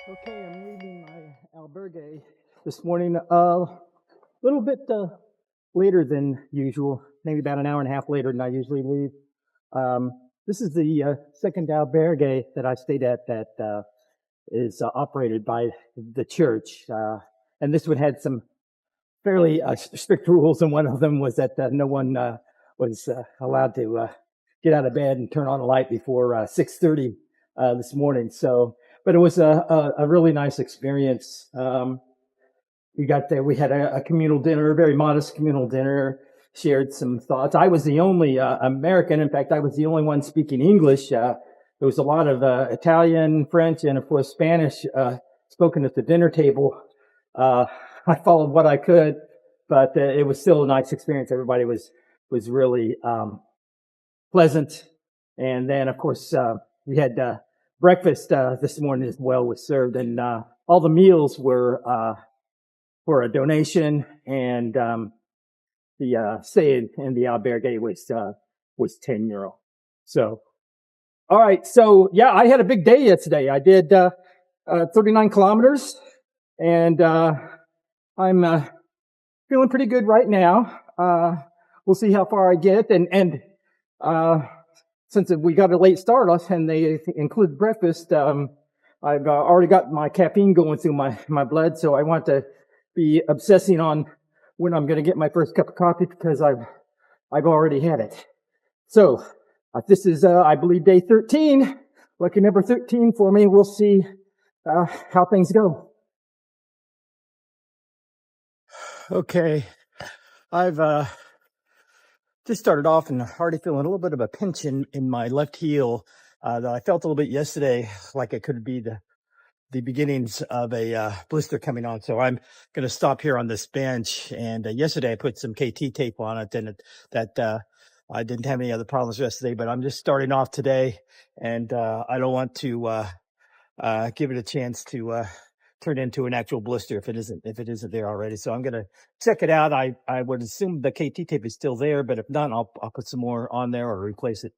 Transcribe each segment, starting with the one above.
Okay, I'm leaving my albergue this morning a little bit later than usual, maybe about an hour and a half later than I usually leave. Um, this is the second albergue that I stayed at that is operated by the church. And this one had some fairly strict rules, and one of them was that no one was allowed to get out of bed and turn on a light before 6:30 this morning. So, but it was a really nice experience. We got there. We had a communal dinner, a very modest communal dinner. Shared some thoughts. I was the only American. In fact, I was the only one speaking English. There was a lot of Italian, French, and of course Spanish spoken at the dinner table. I followed what I could, but it was still a nice experience. Everybody was really pleasant. And then, of course, we had breakfast this morning as well was served, and all the meals were for a donation, and the stay in the albergue was €10. So, all right. So, yeah, I had a big day yesterday. I did 39 kilometers, and I'm feeling pretty good right now. We'll see how far I get, and since we got a late start and they include breakfast, I've already got my caffeine going through my blood, so I want to be obsessing on when I'm going to get my first cup of coffee because I've already had it. So this is I believe day 13, lucky number 13 for me. We'll see how things go. Okay, I've just started off and already feeling a little bit of a pinch in my left heel that I felt a little bit yesterday, like it could be the beginnings of a blister coming on. So I'm going to stop here on this bench. And yesterday I put some KT tape on it, and I didn't have any other problems yesterday. But I'm just starting off today, and I don't want to give it a chance to turn into an actual blister if it isn't there already. So I'm going to check it out. I would assume the KT tape is still there, but if not, I'll put some more on there or replace it.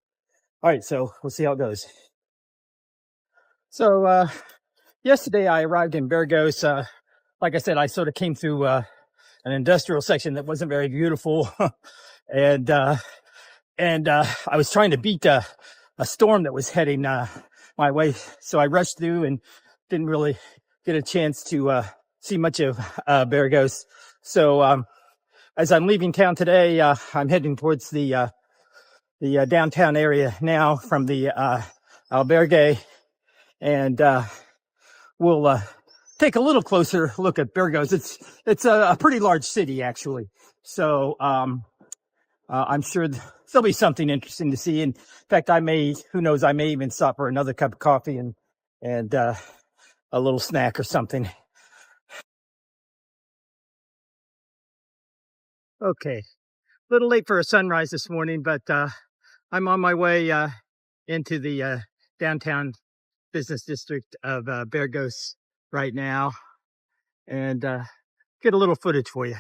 All right, so we'll see how it goes. So yesterday I arrived in Burgos. Like I said, I sort of came through an industrial section that wasn't very beautiful, and I was trying to beat a storm that was heading my way. So I rushed through and didn't really get a chance to see much of Burgos. So as I'm leaving town today, I'm heading towards the downtown area now from the albergue, and we'll take a little closer look at Burgos. It's a pretty large city, actually. So I'm sure there'll be something interesting to see. In fact, who knows, I may even stop for another cup of coffee and a little snack or something. Okay, a little late for a sunrise this morning, but I'm on my way into the downtown business district of Burgos right now, and get a little footage for you.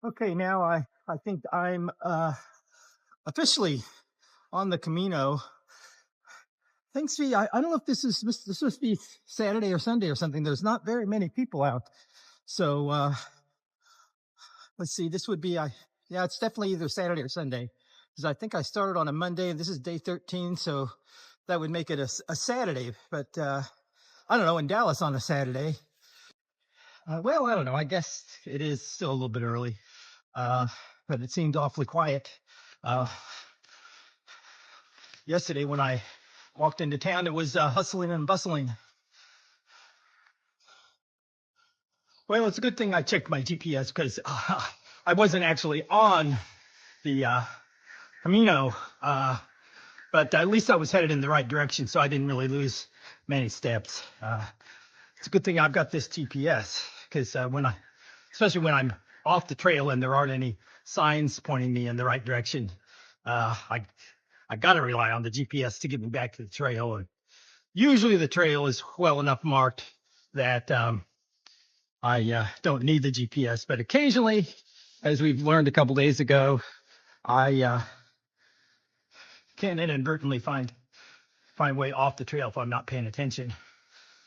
Okay, now I think I'm officially on the Camino. Thanks to I don't know if this is supposed to be Saturday or Sunday or something. There's not very many people out. So let's see, this would be yeah, it's definitely either Saturday or Sunday, because I think I started on a Monday and this is day 13, so that would make it a Saturday. But I don't know, in Dallas on a Saturday. Well, I don't know. I guess it is still a little bit early, but it seemed awfully quiet. Yesterday when I walked into town, it was hustling and bustling. Well, it's a good thing I checked my GPS, because I wasn't actually on the Camino, but at least I was headed in the right direction, so I didn't really lose many steps. It's a good thing I've got this GPS, because especially when I'm off the trail and there aren't any signs pointing me in the right direction, I got to rely on the GPS to get me back to the trail. And usually the trail is well enough marked that I don't need the GPS, but occasionally, as we've learned a couple days ago, I can inadvertently find find a way off the trail if I'm not paying attention.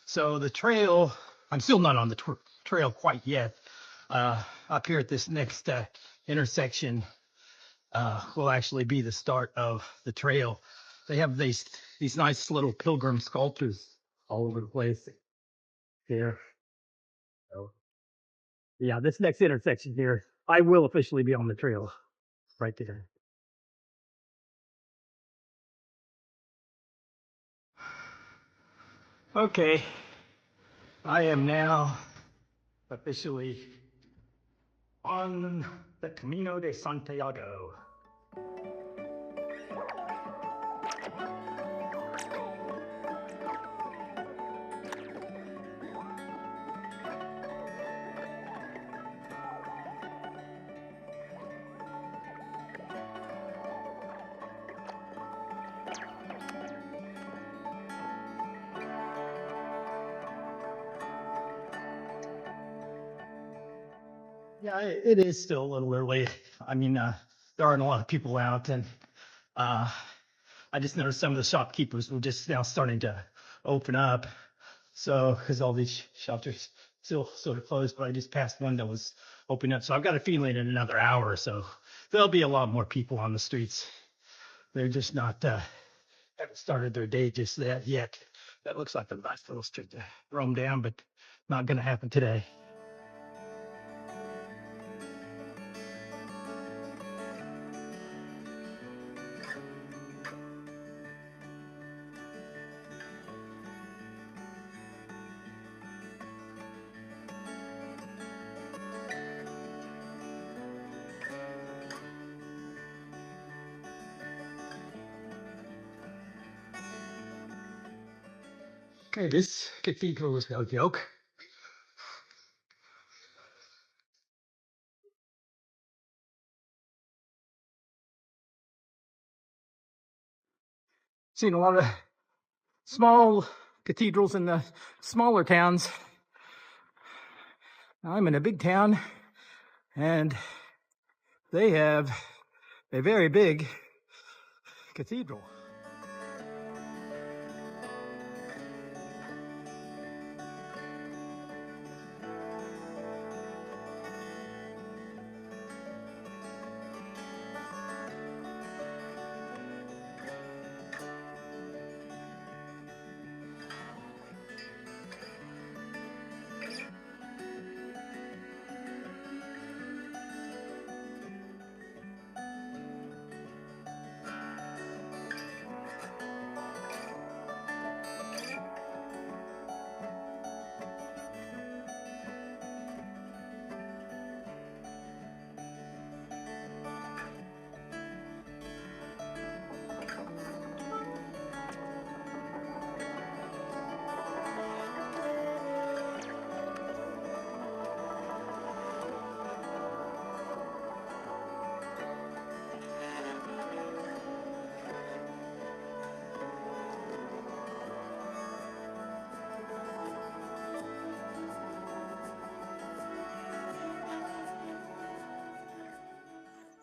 So the trail, I'm still not on the trail quite yet. Up here at this next intersection will actually be the start of the trail. They have these nice little pilgrim sculptures all over the place here. So, yeah, this next intersection here, I will officially be on the trail right there. Okay, I am now officially on the Camino de Santiago. Yeah, it is still a little early. I mean, there aren't a lot of people out, and uh, I just noticed some of the shopkeepers were just now starting to open up. So, because all these shops are still sort of closed, but I just passed one that was opening up. So I've got a feeling in another hour or so, there'll be a lot more people on the streets. They're just not, haven't started their day just yet. That looks like a nice little street to roam down, but not going to happen today. Okay, this cathedral is no joke. Seen a lot of small cathedrals in the smaller towns. I'm in a big town, and they have a very big cathedral.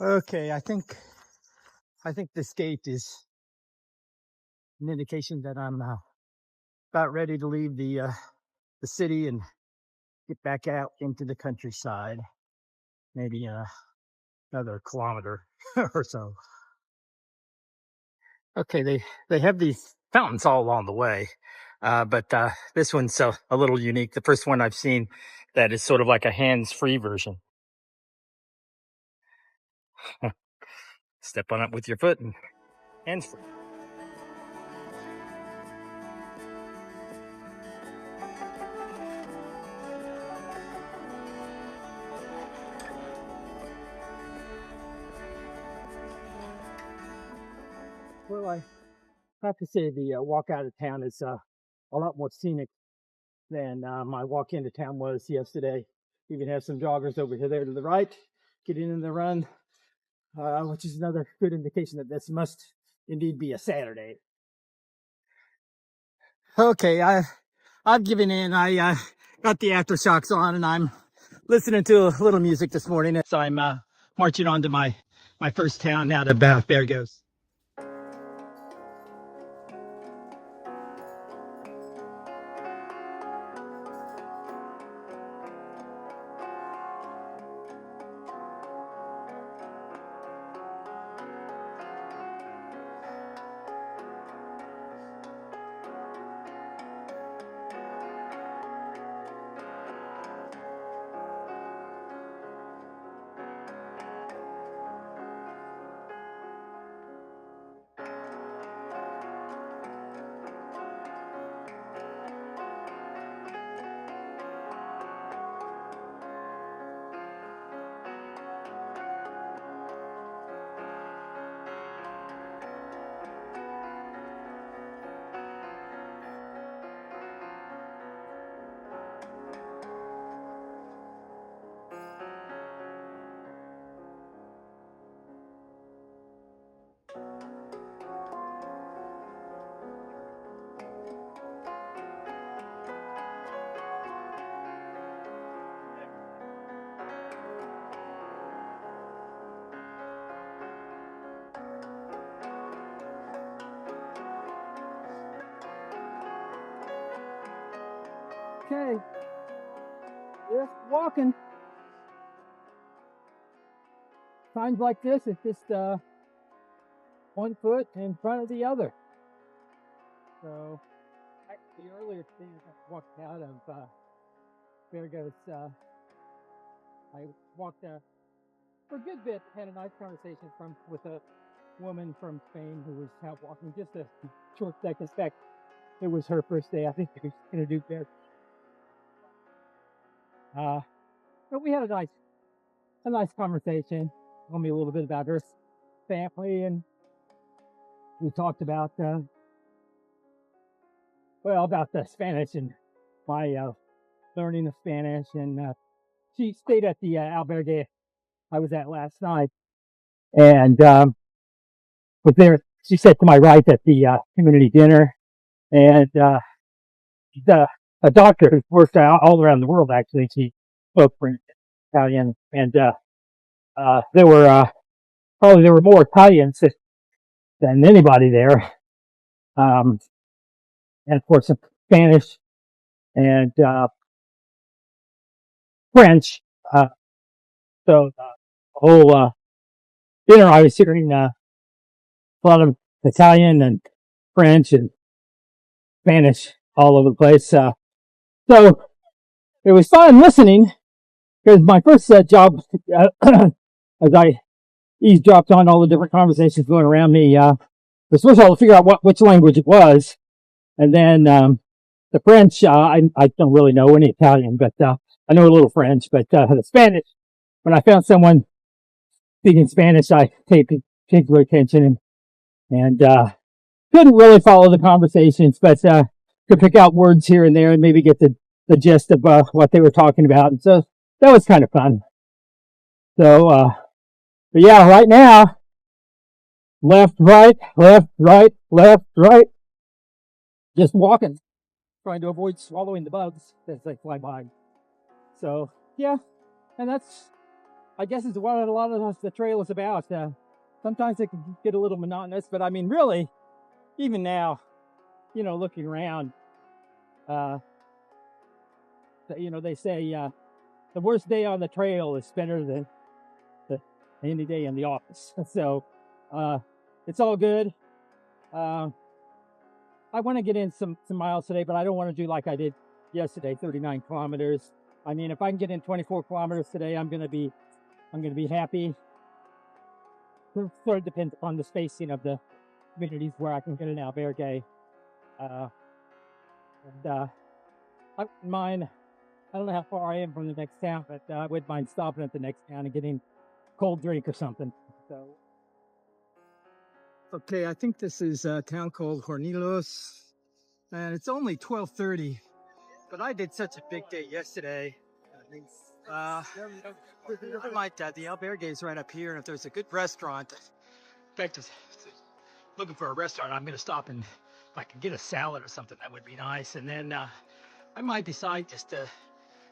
Okay, I think this gate is an indication that I'm about ready to leave the city and get back out into the countryside. Maybe another kilometer or so. Okay, they have these fountains all along the way, but this one's a little unique. The first one I've seen that is sort of like a hands-free version. Step on it with your foot and hands-free. Well, I have to say the walk out of town is a lot more scenic than my walk into town was yesterday. Even have some joggers over here there to the right, getting in the run, which is another good indication that this must indeed be a Saturday. Okay, I've given in. I got the aftershocks on, and I'm listening to a little music this morning as I'm marching on to my first town out of Burgos. Okay, just walking. Times like this, it's just one foot in front of the other. So, the earlier thing I walked out of Virgo's, I walked for a good bit, had a nice conversation with a woman from Spain who was out walking just a short second. In fact, it was her first day. I think she was going to do better. But we had a nice conversation. Told me a little bit about her family, and we talked about about the Spanish and my learning of Spanish. And she stayed at the albergue I was at last night, and was there. She sat to my right at the community dinner, and the a doctor who's worked all around the world. Actually, she spoke French, Italian, and there were more Italians than anybody there, and of course some Spanish and French. So the whole dinner, I was hearing a lot of Italian and French and Spanish all over the place. So it was fun listening because my first job, as I eavesdropped on all the different conversations going around me, was first of all to figure out which language it was, and then the French. I don't really know any Italian, but I know a little French. But the Spanish, when I found someone speaking Spanish, I paid particular attention and couldn't really follow the conversations, but could pick out words here and there and maybe get the gist of what they were talking about. And so that was kind of fun. So, but yeah, right now, left, right, left, right, left, right, just walking, trying to avoid swallowing the bugs as they fly by. So, yeah, and that's, I guess, is what a lot of the trail is about. Sometimes it can get a little monotonous, but I mean, really, even now, looking around, they say the worst day on the trail is better than any day in the office. So it's all good. I want to get in some miles today, but I don't want to do like I did yesterday, 39 kilometers. I mean, if I can get in 24 kilometers today, I'm gonna be happy. It sort of depends upon the spacing of the communities where I can get an albergue. I wouldn't mind. I don't know how far I am from the next town, but I wouldn't mind stopping at the next town and getting a cold drink or something. So, okay, I think this is a town called Hornilos, and it's only 12:30. But I did such a big day yesterday. I might. The albergue is right up here, and if there's a good restaurant, in fact, looking for a restaurant, I'm going to stop and if I can get a salad or something, that would be nice. And then I might decide just to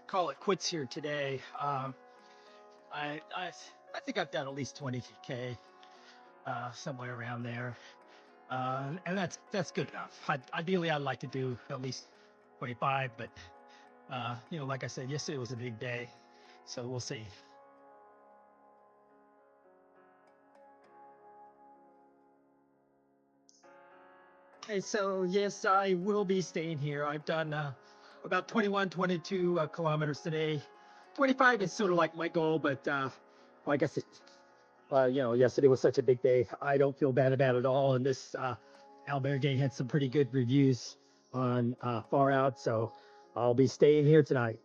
call it quits here today. I think I've done at least 20K, somewhere around there, and that's good enough. Ideally, I'd like to do at least 25, but like I said, yesterday was a big day, so we'll see. Okay, so yes, I will be staying here. I've done about 21, 22 kilometers today. 25 is sort of like my goal, but like I said, yesterday was such a big day. I don't feel bad about it at all. And this albergue had some pretty good reviews on Far Out, so I'll be staying here tonight.